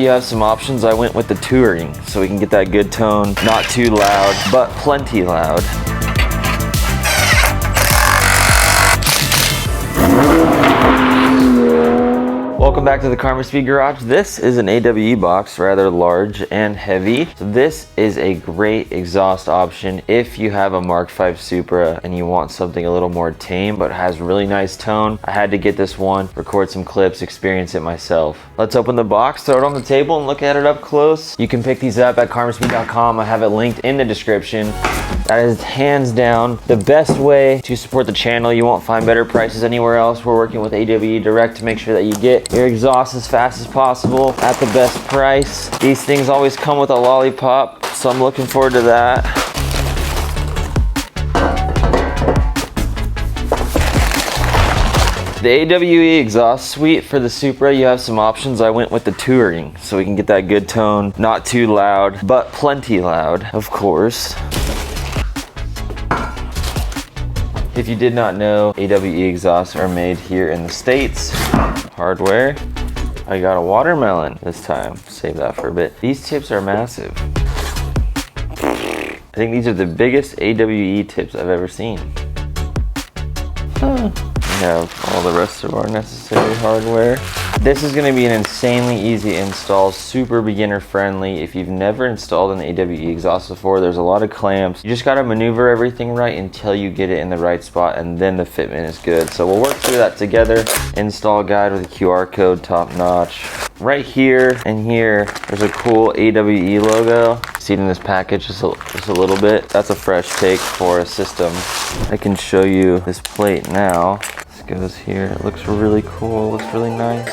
You have some options. I went with the touring so we can get that good tone, not too loud, but plenty loud. Welcome back to the Armaspeed garage. This is an AWE box, rather large and heavy. So this is a great exhaust option if you have a Mark V Supra and you want something a little more tame but has really nice tone. I had to get this one, record some clips, experience it myself. Let's open the box, throw it on the table, and look at it up close. You can pick these up at armaspeed.com. I have it linked in the description. That is hands down the best way to support the channel. You won't find better prices anywhere else. We're working with AWE Direct to make sure that you get your exhaust as fast as possible at the best price. These things always come with a lollipop, so I'm looking forward to that. The AWE exhaust suite for the Supra, you have some options. I went with the touring so we can get that good tone, not too loud, but plenty loud, of course. If you did not know, AWE exhausts are made here in the States. Hardware. I got a watermelon this time. Save that for a bit. These tips are massive. I think these are the biggest AWE tips I've ever seen. We have all the rest of our necessary hardware. This is going to be an insanely easy install, super beginner friendly. If you've never installed an AWE exhaust before, there's a lot of clamps. You just got to maneuver everything right until you get it in the right spot, and then the fitment is good. So we'll work through that together. Install guide with a QR code, top notch. Right here and here, there's a cool AWE logo. See it in this package just a little bit. That's a fresh take for a system. I can show you this plate now. Goes here. It looks really cool, looks really nice.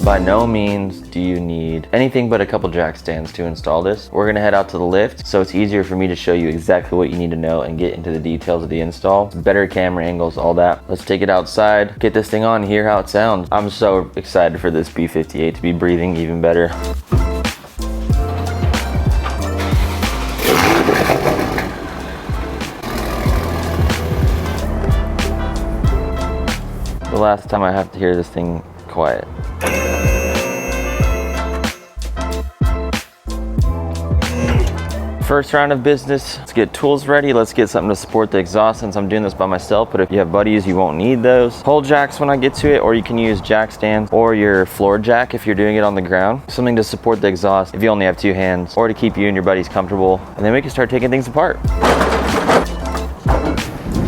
By no means do you need anything but a couple jack stands to install this. We're gonna head out to the lift, so it's easier for me to show you exactly what you need to know and get into the details of the install. Better camera angles, all that. Let's take it outside, get this thing on, hear how it sounds. I'm so excited for this B58 to be breathing even better. The last time I have to hear this thing quiet. First round of business, let's get tools ready. Let's get something to support the exhaust since I'm doing this by myself, but if you have buddies, you won't need those. Pole jacks when I get to it, or you can use jack stands or your floor jack if you're doing it on the ground. Something to support the exhaust if you only have two hands, or to keep you and your buddies comfortable. And then we can start taking things apart.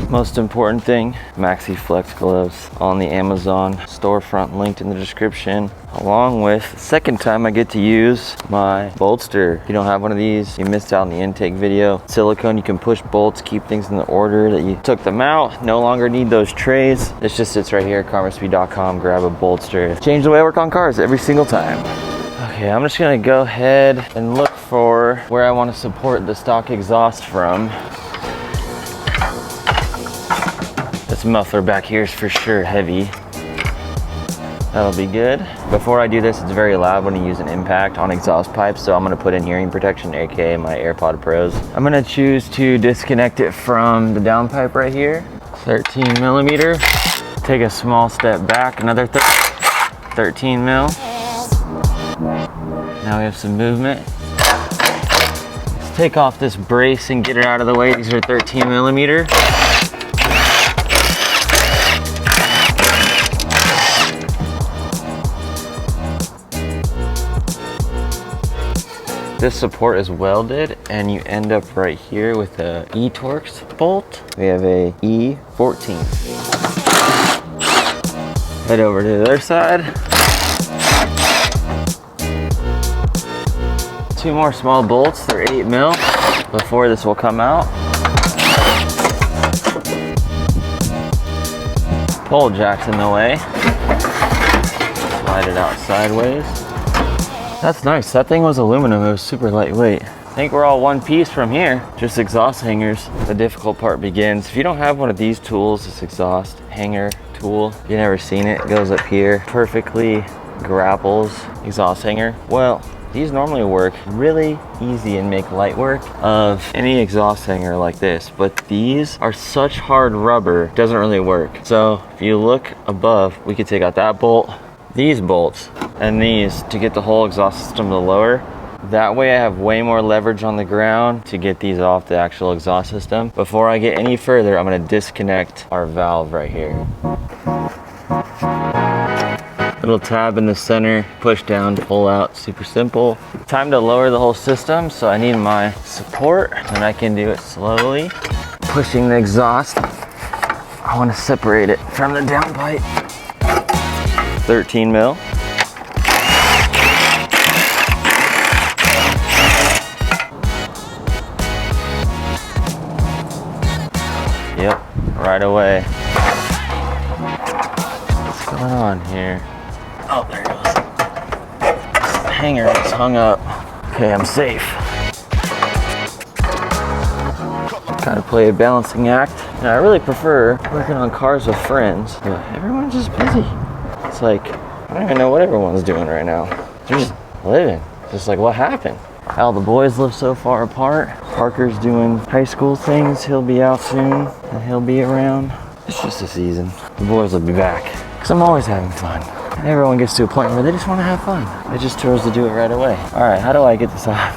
Most important thing, Maxi Flex gloves on the Amazon storefront, linked in the description, along with the second time I get to use my bolster. If you don't have one of these, you missed out on the intake video. Silicone, you can push bolts, keep things in the order that you took them out. No longer need those trays. This just sits right here at armaspeed.com. Grab a bolster. Change the way I work on cars every single time. Okay, I'm just gonna go ahead and look for where I want to support the stock exhaust from. This muffler back here is for sure heavy. That'll be good. Before I do this, it's very loud when you use an impact on exhaust pipes, so I'm gonna put in hearing protection, aka my AirPod Pros. I'm gonna choose to disconnect it from the downpipe right here, 13 millimeter. Take a small step back, another 13 mil. Now we have some movement. Let's take off this brace and get it out of the way. These are 13 millimeter. This support is welded and you end up right here with a E-Torx bolt. We have a E14. Head over to the other side. Two more small bolts, they're 8 mil. Before this will come out. Pole jack's in the way. Slide it out sideways. That's nice. That thing was aluminum. It was super lightweight. I think we're all one piece from here. Just exhaust hangers. The difficult part begins. If you don't have one of these tools, this exhaust hanger tool. If you've never seen it, it goes up here, perfectly grapples exhaust hanger. Well, these normally work really easy and make light work of any exhaust hanger like this, but these are such hard rubber, it doesn't really work. So if you look above, we could take out that bolt, these bolts, and these to get the whole exhaust system to lower. That way I have way more leverage on the ground to get these off the actual exhaust system. Before I get any further, I'm gonna disconnect our valve right here. Little tab in the center, push down to pull out, super simple. Time to lower the whole system, so I need my support, and I can do it slowly. Pushing the exhaust, I wanna separate it from the downpipe. 13 mil. Yep, right away. What's going on here? Oh, there it goes. The hanger is hung up. Okay, I'm safe. Gotta play a balancing act. Now, I really prefer working on cars with friends, but everyone's just busy. It's like, I don't even know what everyone's doing right now. They're just living. Just like, what happened? All the boys live so far apart. Parker's doing high school things. He'll be out soon, and he'll be around. It's just a season. The boys will be back, because I'm always having fun. And everyone gets to a point where they just want to have fun. They just chose to do it right away. All right, how do I get this off?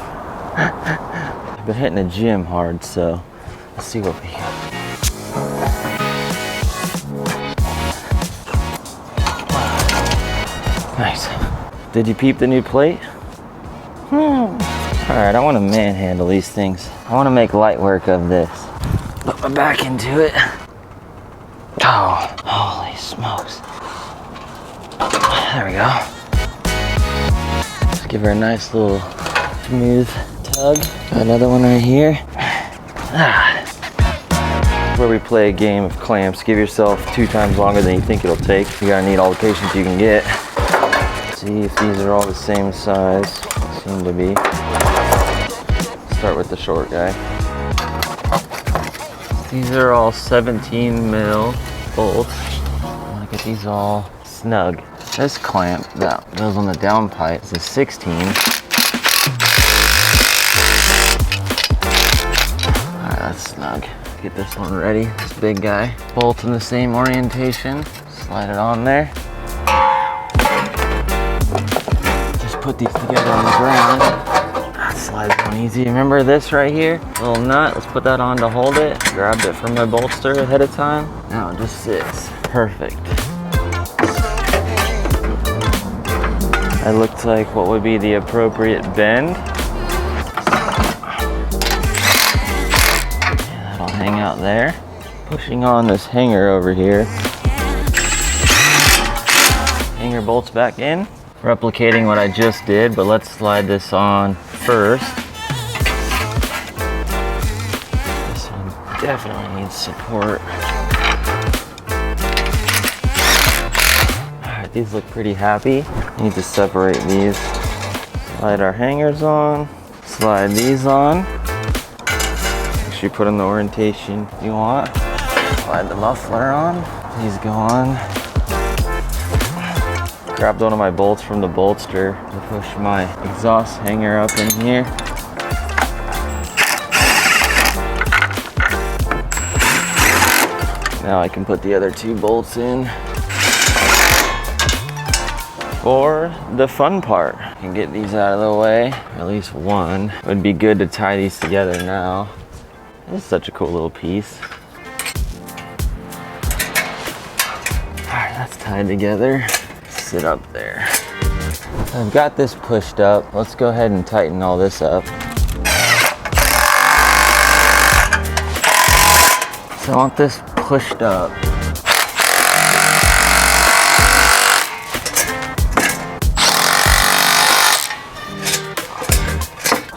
I've been hitting the gym hard, so let's see what we got. Nice. Did you peep the new plate? All right, I want to manhandle these things. I want to make light work of this. Put my back into it. Oh, holy smokes. There we go. Just give her a nice little smooth tug. Got another one right here. Where we play a game of clamps. Give yourself 2 times longer than you think it'll take. You gotta need all the patience you can get. See if these are all the same size. Seem to be. Start with the short guy. These are all 17 mil bolts. I want to get these all snug. This clamp that goes on the downpipe is a 16. Alright, that's snug. Get this one ready, this big guy. Bolt in the same orientation. Slide it on there. Just put these together on the ground. That slides on easy. Remember this right here? Little nut, let's put that on to hold it. Grabbed it from my bolster ahead of time. Now it just sits. Perfect. That looks like what would be the appropriate bend. Yeah, that'll hang out there. Pushing on this hanger over here. Hanger bolts back in. Replicating what I just did, but let's slide this on first. This one definitely needs support. Alright, these look pretty happy. Need to separate these. Slide our hangers on. Slide these on. Make sure you put in the orientation you want. Slide the muffler on. These go on. Grabbed one of my bolts from the bolster to push my exhaust hanger up in here. Now I can put the other 2 bolts in. For the fun part, I can get these out of the way. At least one. It would be good to tie these together now. This is such a cool little piece. Alright, that's tied together. Sit up there. I've got this pushed up. Let's go ahead and tighten all this up. So I want this pushed up.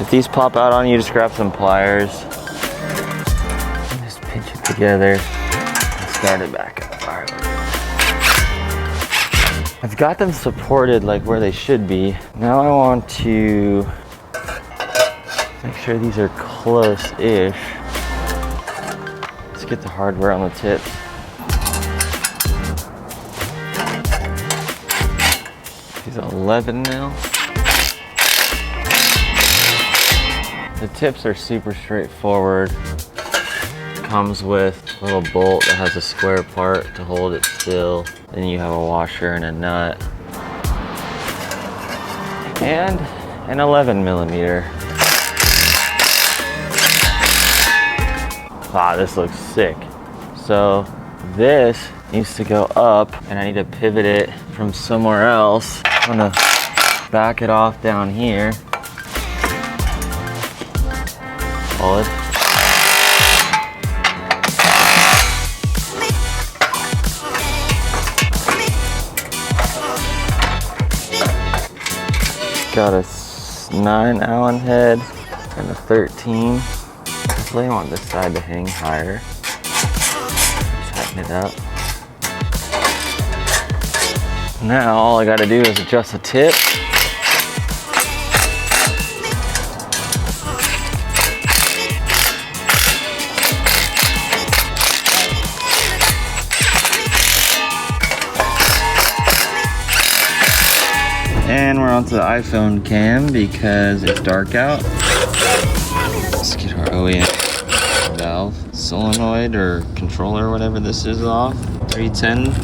If these pop out on you, just grab some pliers and just pinch it together and start it back up. All right. I've got them supported like where they should be. Now I want to make sure these are close-ish. Let's get the hardware on the tips. It's 11 mil. The tips are super straightforward. Comes with a little bolt that has a square part to hold it still. Then you have a washer and a nut. And an 11 millimeter. Wow, this looks sick. So this needs to go up and I need to pivot it from somewhere else. I'm gonna back it off down here. Pull it. Got a 9 Allen head and a 13. Definitely want this side to hang higher. Tighten it up. Now all I gotta do is adjust the tip. And we're onto the iPhone cam because it's dark out. Let's get our OEM valve solenoid or controller or whatever this is off. 310.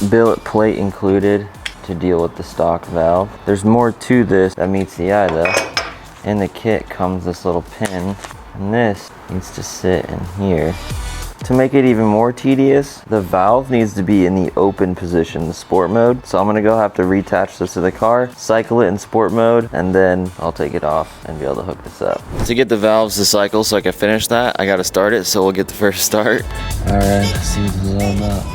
Billet plate included to deal with the stock valve. There's more to this that meets the eye though. In the kit comes this little pin, and this needs to sit in here. To make it even more tedious, the valve needs to be in the open position, the sport mode. So I'm gonna go have to reattach this to the car, cycle it in sport mode, and then I'll take it off and be able to hook this up. To get the valves to cycle so I can finish that, I gotta start it, so we'll get the first start. All right, let's see what this is all about.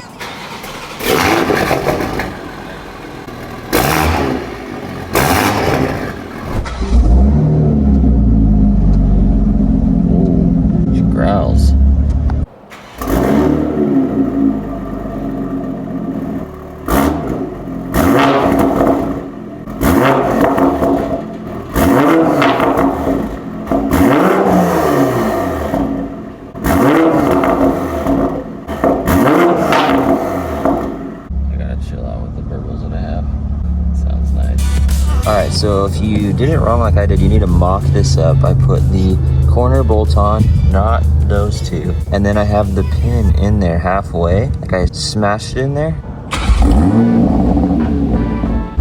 Ooh, she growls. Alright, so if you did it wrong like I did, you need to mock this up. I put the corner bolt on, not those two. And then I have the pin in there halfway. Like I smashed it in there.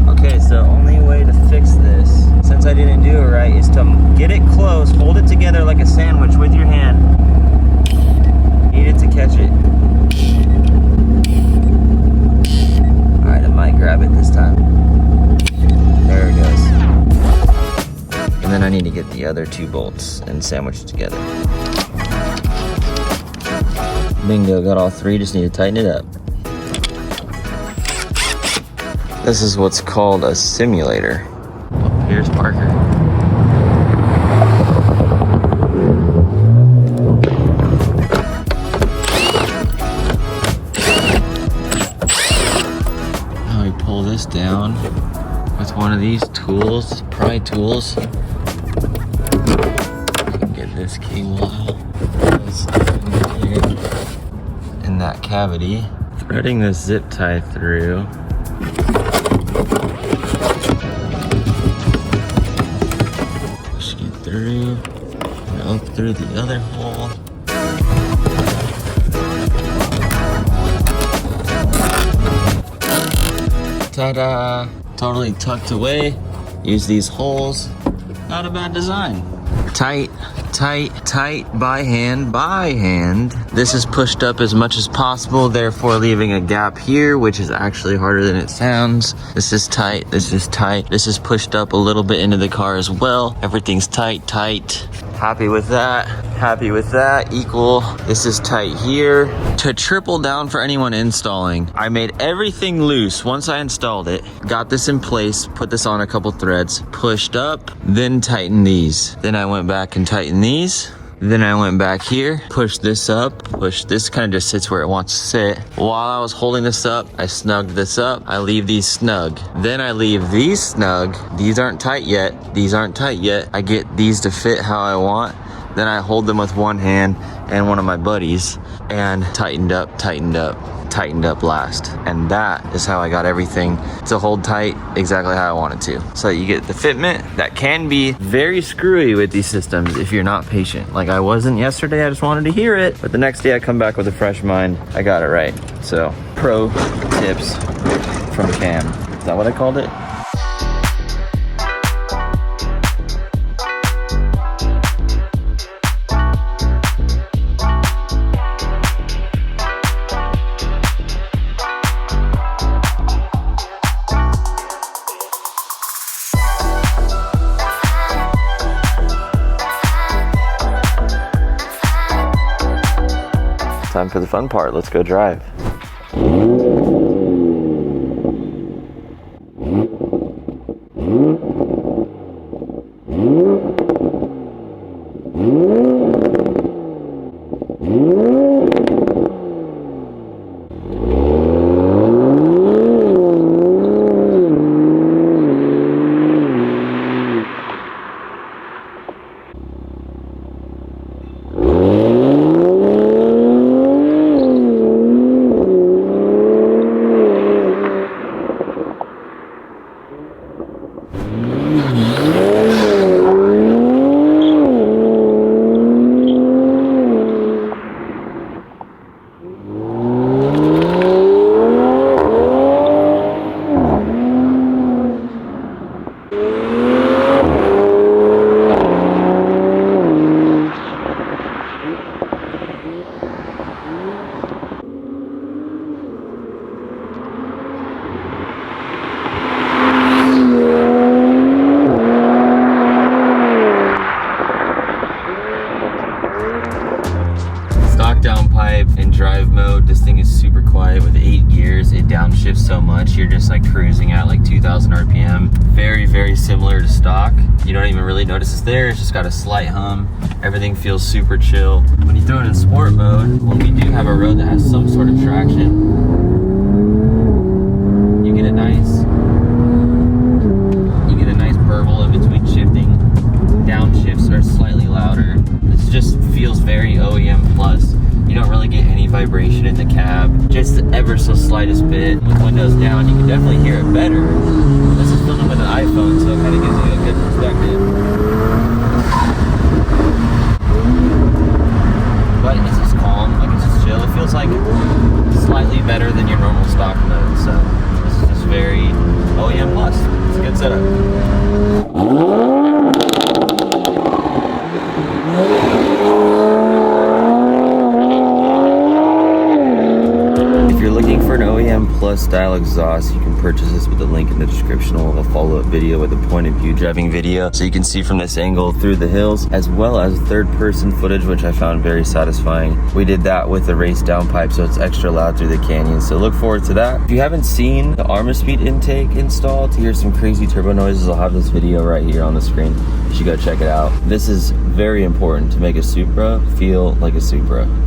Okay, so only way to fix this, since I didn't do it right, is to get it close, hold it together like a sandwich with your hand. Need it to catch it. Alright, I might grab it this time. There it goes. And then I need to get the other two bolts and sandwich it together. Bingo, got all three, just need to tighten it up. This is what's called a simulator. Oh, here's Parker. Now we pull this down with one of these tools, pry tools. Get this cable out. In that cavity. Threading this zip tie through. Pushing it through. And up through the other hole. Ta-da! Totally tucked away. Use these holes. Not a bad design. Tight, tight, tight by hand, by hand. This is pushed up as much as possible, therefore leaving a gap here, which is actually harder than it sounds. This is tight, this is tight. This is pushed up a little bit into the car as well. Everything's tight, tight. Happy with that. Happy with that. Equal. This is tight here. To triple down for anyone installing, I made everything loose once I installed it. Got this in place, put this on a couple threads, pushed up, then tightened these. Then I went back and tightened these. Then I went back here, pushed this up, this kind of just sits where it wants to sit. While I was holding this up, I snugged this up. I leave these snug. Then I leave these snug. These aren't tight yet. These aren't tight yet. I get these to fit how I want. then I hold them with one hand and one of my buddies and tightened up last. And that is how I got everything to hold tight exactly how I want it to. So you get the fitment that can be very screwy with these systems if you're not patient. Like I wasn't yesterday, I just wanted to hear it. But the next day I come back with a fresh mind, I got it right. So pro tips from Cam. Is that what I called it? Time for the fun part. Let's go drive. Downpipe in drive mode, this thing is super quiet. With 8 gears, it downshifts so much, you're just like cruising at like 2,000 RPM. Very similar to stock. You don't even really notice it's there, it's just got a slight hum. Everything feels super chill. When you throw it in sport mode, when we do have a road that has some sort of traction, you get a nice burble in between shifting. Downshifts are slightly louder. This just feels very OEM plus. You don't really get any vibration in the cab, just the ever so slightest bit. With windows down, you can definitely hear it better. This is filmed with an iPhone, so it kind of gives you a good perspective. But it's just calm, like it's just chill. It feels like slightly better than your normal stock mode, so this is just very OEM plus. It's a good setup. If you're looking for an OEM Plus style exhaust, you can purchase this with the link in the description. We'll have a follow-up video with a point of view driving video, so you can see from this angle through the hills, as well as third-person footage, which I found very satisfying. We did that with the race downpipe, so it's extra loud through the canyon, so look forward to that. If you haven't seen the Armaspeed intake installed to hear some crazy turbo noises, I'll have this video right here on the screen. You should go check it out. This is very important to make a Supra feel like a Supra.